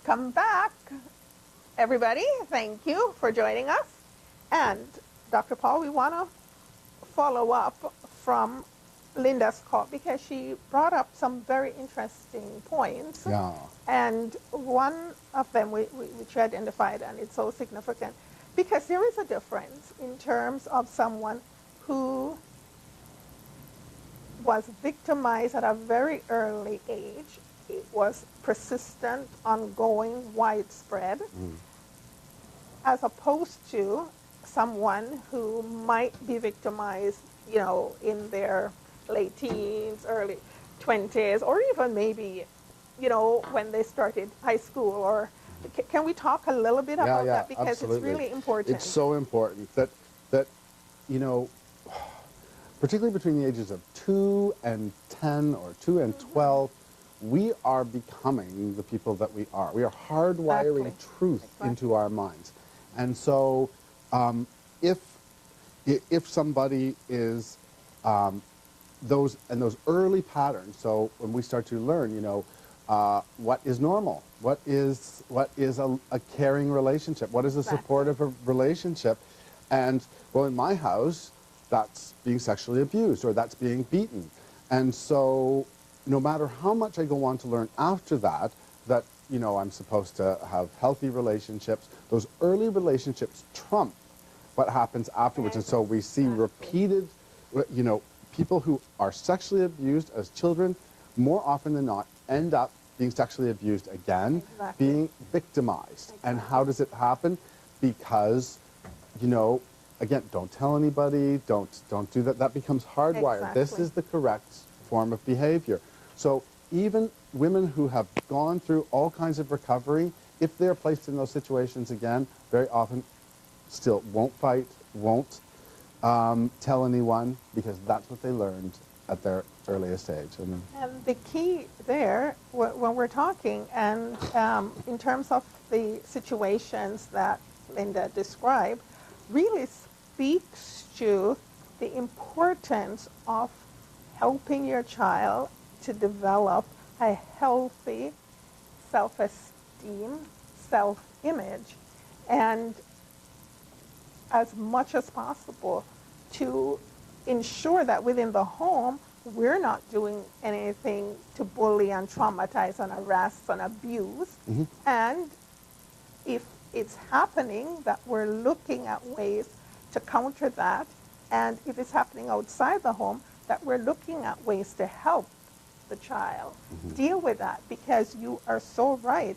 Welcome back, everybody. Thank you for joining us. And Dr. Paul, we want to follow up from Linda's call because she brought up some very interesting points. Yeah. And one of them which you identified, and it's so significant, because there is a difference in terms of someone who was victimized at a very early age. It was persistent, ongoing, widespread, as opposed to someone who might be victimized, in their late teens, early 20s, or even maybe, when they started high school. Or can we talk a little bit about that? Because absolutely. It's really important. It's so important that particularly between the ages of 2 and 10 or 2 and 12, we are becoming the people that we are. We are hardwiring truth into our minds. And so if somebody is those early patterns, so when we start to learn, what is normal, what is a caring relationship, what is a supportive relationship, and well, in my house, that's being sexually abused or that's being beaten. And so no matter how much I go on to learn after that, I'm supposed to have healthy relationships, those early relationships trump what happens afterwards. And so we see repeated, people who are sexually abused as children, more often than not, end up being sexually abused again, being victimized. And how does it happen? Because, again, don't tell anybody, don't do that. That becomes hardwired. This is the correct form of behavior. So even women who have gone through all kinds of recovery, if they're placed in those situations again, very often still won't fight, won't tell anyone, because that's what they learned at their earliest age. And the key there, when we're talking, and in terms of the situations that Linda described, really speaks to the importance of helping your child to develop a healthy self-esteem, self-image, and as much as possible to ensure that within the home we're not doing anything to bully and traumatize and harass and abuse. And if it's happening, that we're looking at ways to counter that. And if it's happening outside the home, that we're looking at ways to help the child deal with that. Because you are so right.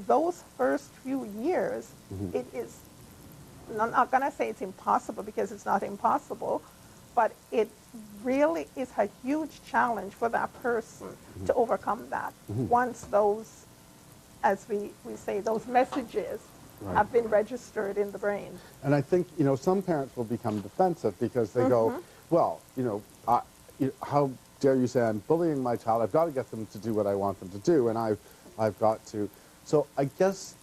Those first few years, it is, I'm not going to say it's impossible, because it's not impossible, but it really is a huge challenge for that person to overcome that. Once those, as we say, those messages have been registered in the brain. And I think, some parents will become defensive because they go, well, how dare you say I'm bullying my child? I've got to get them to do what I want them to do, and I've got to. So I guess,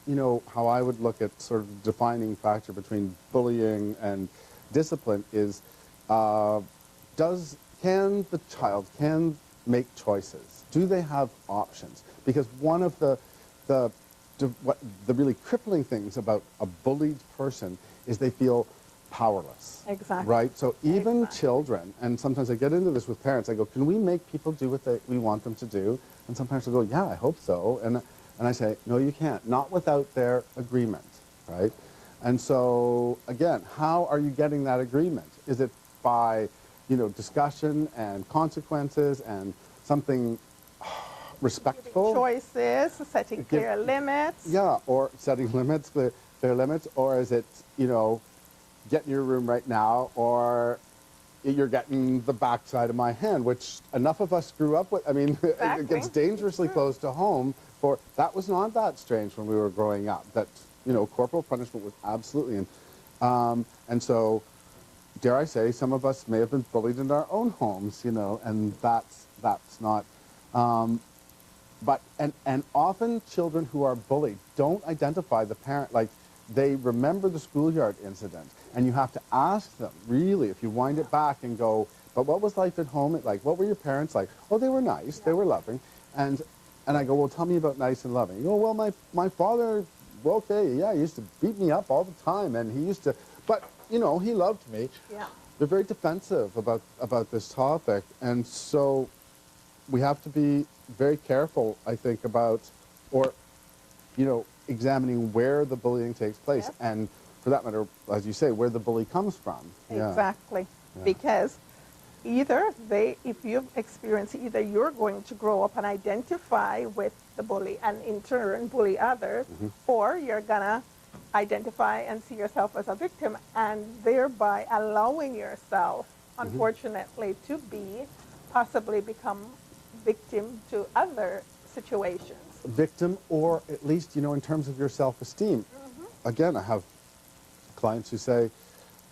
how I would look at sort of the defining factor between bullying and discipline is, can the child make choices? Do they have options? Because one of the really crippling things about a bullied person is they feel powerless. Exactly. Right? So even children, and sometimes I get into this with parents, I go, can we make people do what we want them to do? And some parents will go, yeah, I hope so. And I say, no, you can't. Not without their agreement, right? And so, again, how are you getting that agreement? Is it by, discussion and consequences and something respectful? Choices, setting clear limits. Yeah, or setting limits, clear limits. Or is it, get in your room right now, or you're getting the backside of my hand, which enough of us grew up with. I mean, it gets dangerously close to home. That was not that strange when we were growing up. That, corporal punishment was absolutely and so, dare I say, some of us may have been bullied in our own homes, and that's not. But often children who are bullied don't identify the parent. Like, they remember the schoolyard incident, and you have to ask them, really, if you wind it back and go, but what was life at home like? What were your parents like? Oh, they were nice, they were loving. And And I go, well, tell me about nice and loving. You go, well, my father, well, okay, yeah, he used to beat me up all the time, and he used to, but, you know, he loved me. Yeah. They're very defensive about this topic, and so we have to be very careful, I think, about, or, you know, examining where the bullying takes place, Yes. and for that matter, as you say, where the bully comes from. Yeah. Exactly. Yeah. Because either if you've experienced, either you're going to grow up and identify with the bully and in turn bully others, or you're going to identify and see yourself as a victim and thereby allowing yourself, unfortunately, to possibly become victim to other situations. Victim, or at least, you know, in terms of your self-esteem. Again, I have clients who say,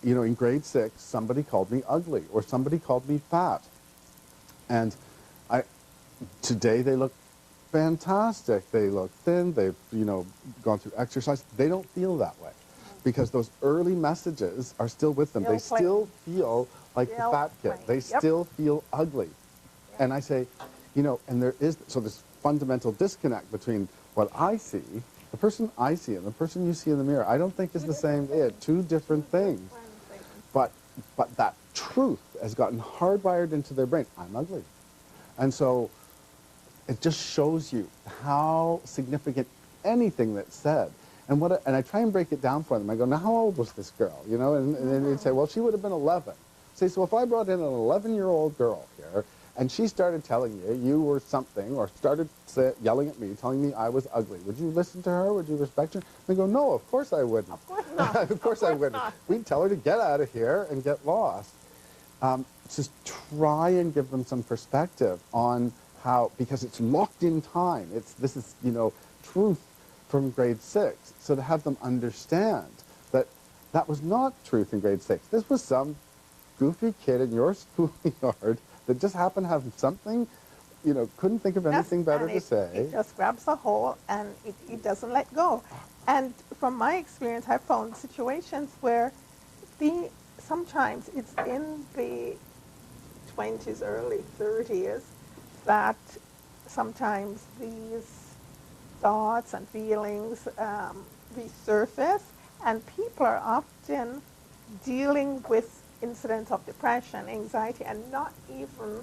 you know, in grade 6, somebody called me ugly or somebody called me fat. And today they look fantastic. They look thin. They've, you know, gone through exercise. They don't feel that way because those early messages are still with them. They still feel like the fat kid. They still feel ugly. And I say, you know, and there is, so this fundamental disconnect between what I see, the person I see and the person you see in the mirror, I don't think is the same. They're two different things. But that truth has gotten hardwired into their brain. I'm ugly. And so it just shows you how significant anything that's said. And I try and break it down for them. I go, now how old was this girl? You know, and then they'd say, well, she would have been 11. Say, so if I brought in an 11-year-old girl here, and she started telling you were something, or started yelling at me, telling me I was ugly, would you listen to her? Would you respect her? They go, no, of course I wouldn't. Of course not. Of course I wouldn't. Not. We'd tell her to get out of here and get lost. Just try and give them some perspective on how, because it's locked in time. This is, you know, truth from grade 6. So to have them understand that that was not truth in grade 6. This was some goofy kid in your schoolyard that just happened to have something, you know, couldn't think of anything better to say. It just grabs a hold and it doesn't let go. And from my experience, I've found situations where sometimes it's in the 20s, early 30s, that sometimes these thoughts and feelings resurface, and people are often dealing with incidents of depression, anxiety, and not even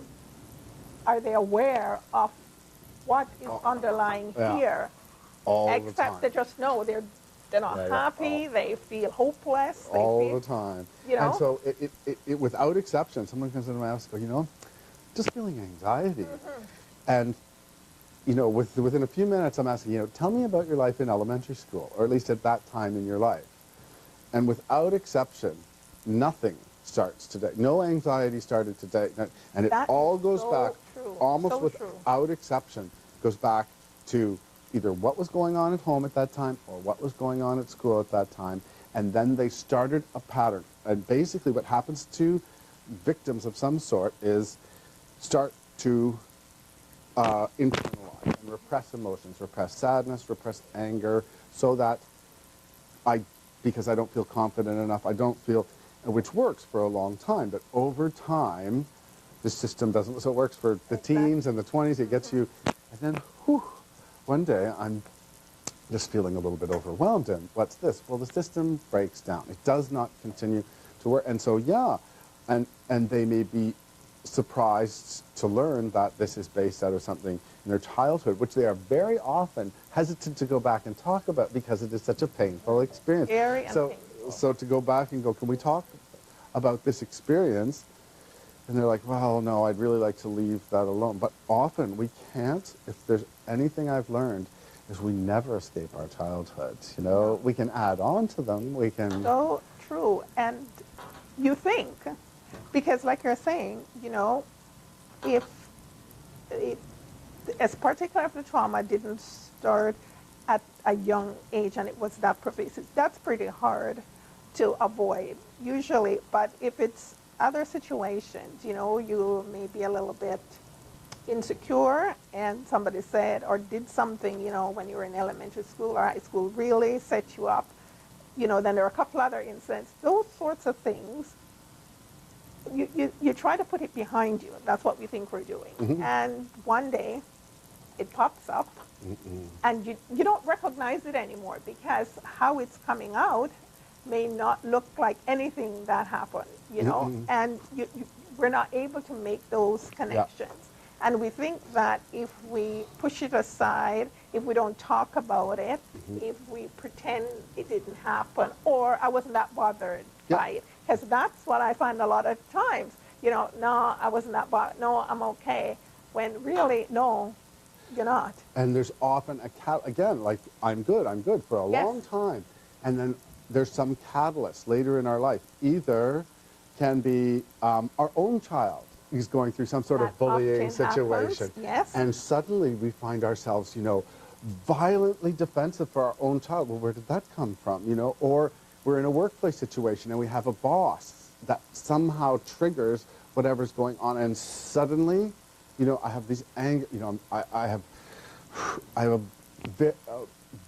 are they aware of what is underlying here. All the Except time. they just know they're not happy, they feel hopeless. All the time. You know? And so it without exception, someone comes into my office and goes, you know, just feeling anxiety. And, you know, within a few minutes I'm asking, you know, tell me about your life in elementary school, or at least at that time in your life. And without exception, nothing starts today. No anxiety started today. And it all goes back, almost without exception, goes back to either what was going on at home at that time or what was going on at school at that time. And then they started a pattern. And basically what happens to victims of some sort is start to internalize and repress emotions, repress sadness, repress anger, so that because I don't feel confident enough, I don't feel, which works for a long time, but over time, the system doesn't, so it works for the teens and the 20s, it gets you, and then, whew, one day I'm just feeling a little bit overwhelmed, and what's this? Well, the system breaks down. It does not continue to work, and so, yeah, and they may be surprised to learn that this is based out of something in their childhood, which they are very often hesitant to go back and talk about because it is such a painful experience. Very painful. So to go back and go, can we talk about this experience? And they're like, well, no, I'd really like to leave that alone. But often we can't. If there's anything I've learned, is we never escape our childhood. You know, we can add on to them. We can. So true. And you think, because like you're saying, you know, if as particular if the trauma didn't start at a young age and it was that pervasive, that's pretty hard to avoid usually. But if it's other situations, you know, you may be a little bit insecure and somebody said or did something, you know, when you were in elementary school or high school really set you up, you know, then there are a couple other incidents, those sorts of things. You try to put it behind you. That's what we think we're doing. And one day it pops up, and you don't recognize it anymore because how it's coming out may not look like anything that happened, you know, and we're not able to make those connections. And we think that if we push it aside, if we don't talk about it, if we pretend it didn't happen, or I wasn't that bothered by it, because that's what I find a lot of times. You know, no, I wasn't that bothered. No, I'm okay. When really, no, you're not. And there's often again, like, I'm good for a long time. And then there's some catalyst later in our life. Either can be our own child is going through some sort of bullying situation. Yes. And suddenly we find ourselves, you know, violently defensive for our own child. Well, where did that come from, you know? Or we're in a workplace situation and we have a boss that somehow triggers whatever's going on, and suddenly, you know, I have these anger, you know, I have a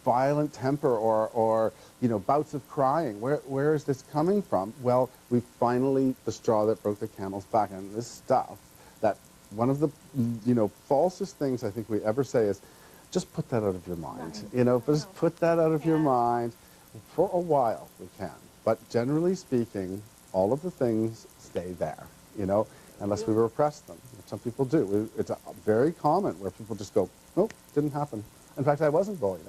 violent temper, or you know, bouts of crying. Where is this coming from? Well, we finally, the straw that broke the camel's back, and this stuff, that one of the, you know, falsest things I think we ever say is, just put that out of your mind. Right. You know, just put that out of your mind. For a while we can, but generally speaking, all of the things stay there, you know, unless we repress them. Some people do. It's very common where people just go, nope, didn't happen. In fact, I wasn't bullied.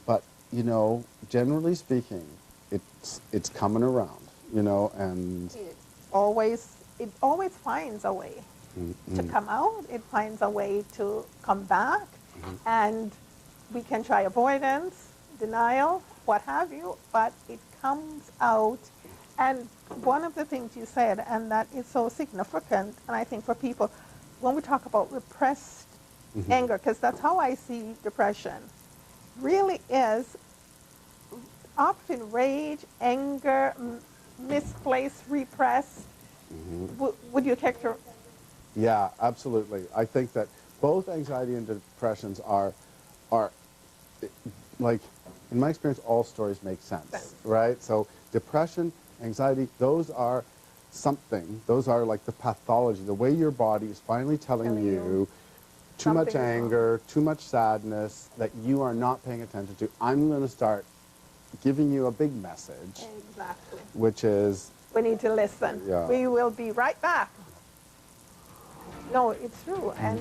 But, you know, generally speaking, it's coming around, you know, and it always finds a way to come out. It finds a way to come back, and we can try avoidance, denial, what have you, but it comes out. And one of the things you said, and that is so significant, and I think for people, when we talk about repressed anger, because that's how I see depression, really is often rage, anger, misplaced, repressed. Would you take to? Yeah, absolutely. I think that both anxiety and depressions are like, in my experience, all stories make sense, right? So depression, anxiety, those are something. Those are like the pathology, the way your body is finally telling you too much anger, too much sadness, that you are not paying attention to. I'm going to start giving you a big message. Exactly. Which is, we need to listen. Yeah. We will be right back. No, it's true. And